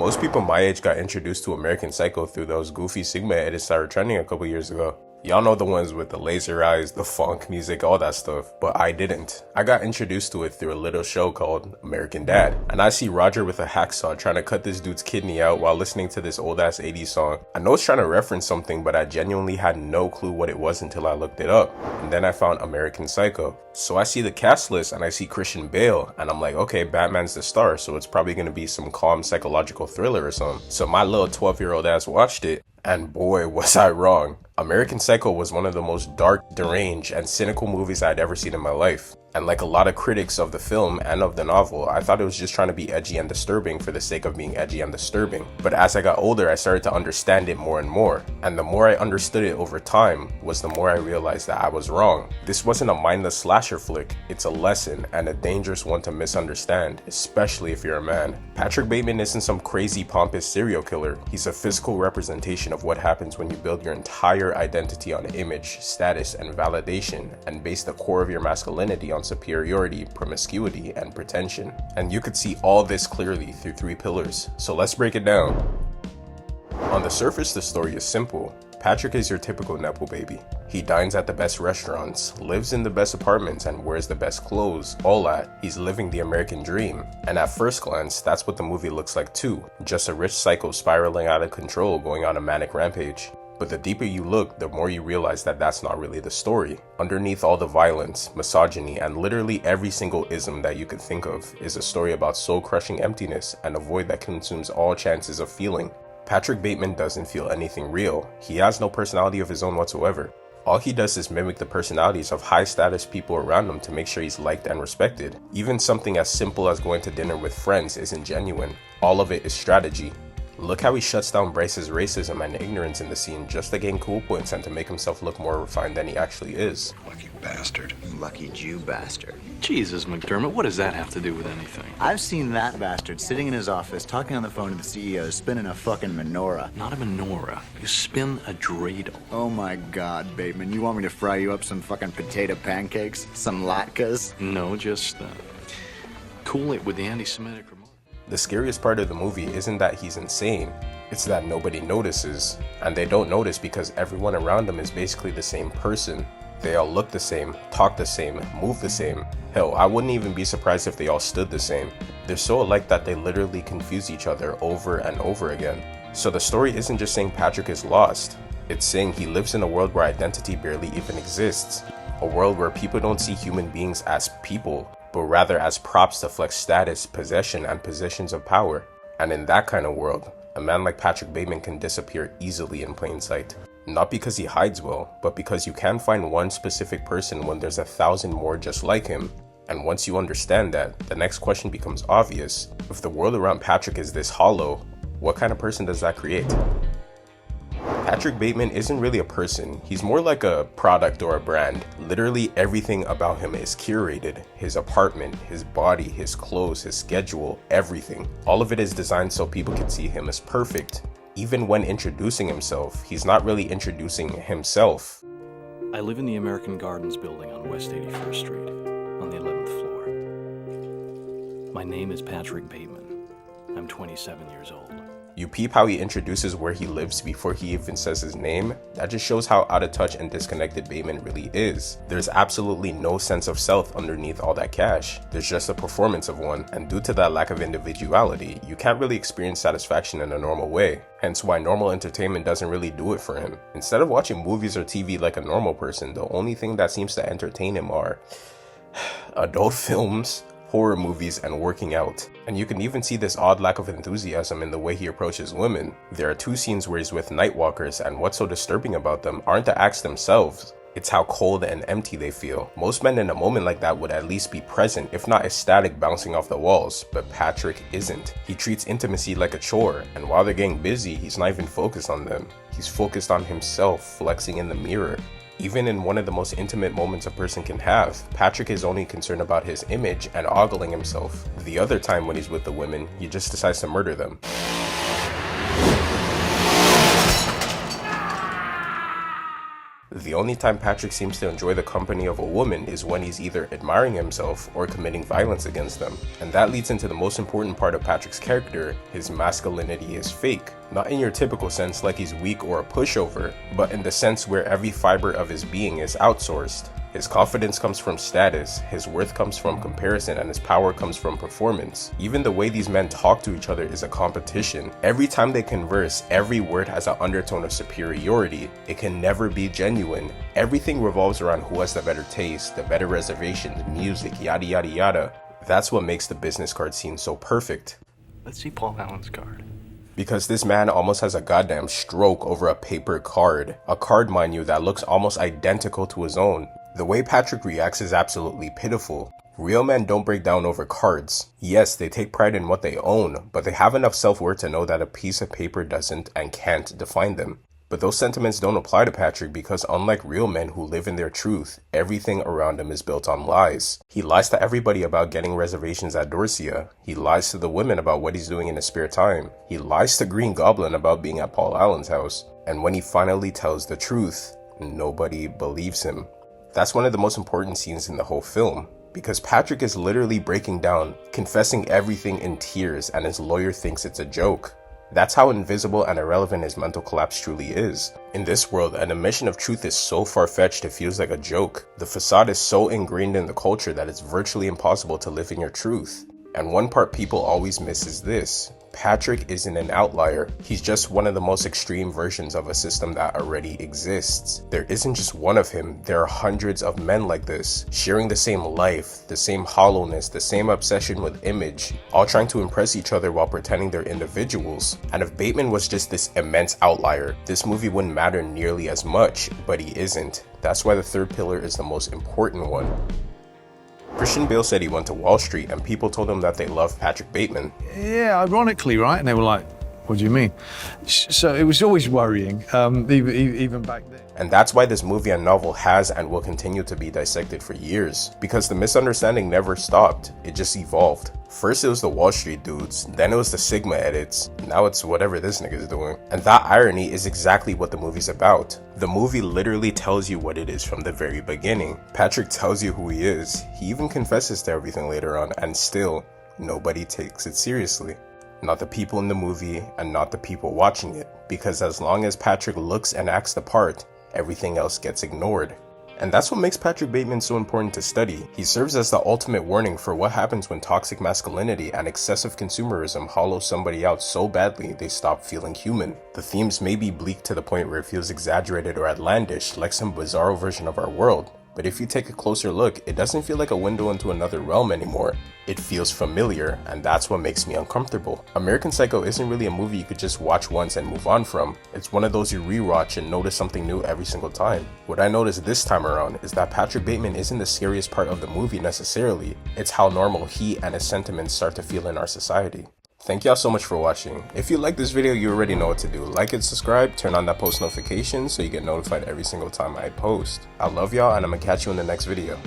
Most people my age got introduced to American Psycho through those goofy Sigma edits that were trending a couple years ago. Y'all know the ones with the laser eyes, the funk music, all that stuff, but I didn't. I got introduced to it through a little show called American Dad, and I see Roger with a hacksaw trying to cut this dude's kidney out while listening to this old ass 80s song. I know it's trying to reference something, but I genuinely had no clue what it was until I looked it up, and then I found American Psycho. So I see the cast list and I see Christian Bale, and I'm like, okay, Batman's the star, so it's probably gonna be some calm psychological thriller or something. So my little 12-year-old ass watched it, and boy was I wrong. American Psycho was one of the most dark, deranged, and cynical movies I'd ever seen in my life. And like a lot of critics of the film and of the novel, I thought it was just trying to be edgy and disturbing for the sake of being edgy and disturbing. But as I got older, I started to understand it more and more. And the more I understood it over time, was the more I realized that I was wrong. This wasn't a mindless slasher flick, it's a lesson, and a dangerous one to misunderstand, especially if you're a man. Patrick Bateman isn't some crazy pompous serial killer. He's a physical representation of what happens when you build your entire identity on image, status, and validation, and base the core of your masculinity on superiority, promiscuity, and pretension. And you could see all this clearly through 3 pillars. So let's break it down. On the surface, the story is simple. Patrick is your typical Nepo baby. He dines at the best restaurants, lives in the best apartments, and wears the best clothes. All that, he's living the American dream. And at first glance, that's what the movie looks like too. Just a rich psycho spiraling out of control, going on a manic rampage. But the deeper you look, the more you realize that that's not really the story. Underneath all the violence, misogyny, and literally every single ism that you could think of is a story about soul-crushing emptiness and a void that consumes all chances of feeling. Patrick Bateman doesn't feel anything real. He has no personality of his own whatsoever. All he does is mimic the personalities of high-status people around him to make sure he's liked and respected. Even something as simple as going to dinner with friends isn't genuine. All of it is strategy. Look how he shuts down Bryce's racism and ignorance in the scene just to gain cool points and to make himself look more refined than he actually is. Lucky bastard. Lucky Jew bastard. Jesus, McDermott, what does that have to do with anything? I've seen that bastard sitting in his office talking on the phone to the CEO, spinning a fucking menorah. Not a menorah. You spin a dreidel. Oh my god, Bateman, you want me to fry you up some fucking potato pancakes? Some latkes? No, just cool it with the anti-Semitic remark. The scariest part of the movie isn't that he's insane, it's that nobody notices. And they don't notice because everyone around him is basically the same person. They all look the same, talk the same, move the same. Hell, I wouldn't even be surprised if they all stood the same. They're so alike that they literally confuse each other over and over again. So the story isn't just saying Patrick is lost, it's saying he lives in a world where identity barely even exists. A world where people don't see human beings as people, but rather as props to flex status, possession, and positions of power. And in that kind of world, a man like Patrick Bateman can disappear easily in plain sight. Not because he hides well, but because you can find one specific person when there's 1,000 more just like him. And once you understand that, the next question becomes obvious. If the world around Patrick is this hollow, what kind of person does that create? Patrick Bateman isn't really a person, he's more like a product or a brand. Literally everything about him is curated. His apartment, his body, his clothes, his schedule, everything. All of it is designed so people can see him as perfect. Even when introducing himself, he's not really introducing himself. I live in the American Gardens building on West 81st Street, on the 11th floor. My name is Patrick Bateman. I'm 27 years old. You peep how he introduces where he lives before he even says his name? That just shows how out of touch and disconnected Bateman really is. There's absolutely no sense of self underneath all that cash. There's just a performance of one, and due to that lack of individuality, you can't really experience satisfaction in a normal way. Hence why normal entertainment doesn't really do it for him. Instead of watching movies or TV like a normal person, the only thing that seems to entertain him are adult films, horror movies, and working out. And you can even see this odd lack of enthusiasm in the way he approaches women. There are 2 scenes where he's with nightwalkers, and what's so disturbing about them aren't the acts themselves, it's how cold and empty they feel. Most men in a moment like that would at least be present, if not ecstatic, bouncing off the walls, but Patrick isn't. He treats intimacy like a chore, and while they're getting busy, he's not even focused on them. He's focused on himself, flexing in the mirror. Even in one of the most intimate moments a person can have, Patrick is only concerned about his image and ogling himself. The other time when he's with the women, he just decides to murder them. The only time Patrick seems to enjoy the company of a woman is when he's either admiring himself or committing violence against them. And that leads into the most important part of Patrick's character: his masculinity is fake. Not in your typical sense like he's weak or a pushover, but in the sense where every fiber of his being is outsourced. His confidence comes from status, his worth comes from comparison, and his power comes from performance. Even the way these men talk to each other is a competition. Every time they converse, every word has an undertone of superiority. It can never be genuine. Everything revolves around who has the better taste, the better reservations, music, yada yada yada. That's what makes the business card scene so perfect. Let's see Paul Allen's card. Because this man almost has a goddamn stroke over a paper card. A card, mind you, that looks almost identical to his own. The way Patrick reacts is absolutely pitiful. Real men don't break down over cards. Yes, they take pride in what they own, but they have enough self-worth to know that a piece of paper doesn't and can't define them. But those sentiments don't apply to Patrick because unlike real men who live in their truth, everything around him is built on lies. He lies to everybody about getting reservations at Dorsia. He lies to the women about what he's doing in his spare time. He lies to Green Goblin about being at Paul Allen's house. And when he finally tells the truth, nobody believes him. That's one of the most important scenes in the whole film, because Patrick is literally breaking down, confessing everything in tears, and his lawyer thinks it's a joke. That's how invisible and irrelevant his mental collapse truly is. In this world, an admission of truth is so far-fetched it feels like a joke. The facade is so ingrained in the culture that it's virtually impossible to live in your truth. And one part people always miss is this: Patrick isn't an outlier. He's just one of the most extreme versions of a system that already exists. There isn't just one of him, there are hundreds of men like this, sharing the same life, the same hollowness, the same obsession with image, all trying to impress each other while pretending they're individuals. And if Bateman was just this immense outlier, this movie wouldn't matter nearly as much, but he isn't. That's why the third pillar is the most important one. Christian Bale said he went to Wall Street and people told him that they loved Patrick Bateman. Yeah, ironically, right? And they were like, what do you mean? So it was always worrying, even back then. And that's why this movie and novel has and will continue to be dissected for years. Because the misunderstanding never stopped, it just evolved. First it was the Wall Street dudes, then it was the Sigma edits, now it's whatever this nigga's doing. And that irony is exactly what the movie's about. The movie literally tells you what it is from the very beginning. Patrick tells you who he is, he even confesses to everything later on, and still, nobody takes it seriously. Not the people in the movie, and not the people watching it, because as long as Patrick looks and acts the part, everything else gets ignored. And that's what makes Patrick Bateman so important to study. He serves as the ultimate warning for what happens when toxic masculinity and excessive consumerism hollow somebody out so badly they stop feeling human. The themes may be bleak to the point where it feels exaggerated or outlandish, like some bizarro version of our world. But if you take a closer look, it doesn't feel like a window into another realm anymore. It feels familiar, and that's what makes me uncomfortable. American Psycho isn't really a movie you could just watch once and move on from. It's one of those you rewatch and notice something new every single time. What I noticed this time around is that Patrick Bateman isn't the scariest part of the movie necessarily. It's how normal he and his sentiments start to feel in our society. Thank y'all so much for watching. If you like this video, you already know what to do. Like and subscribe, turn on that post notification so you get notified every single time I post. I love y'all and I'm gonna catch you in the next video.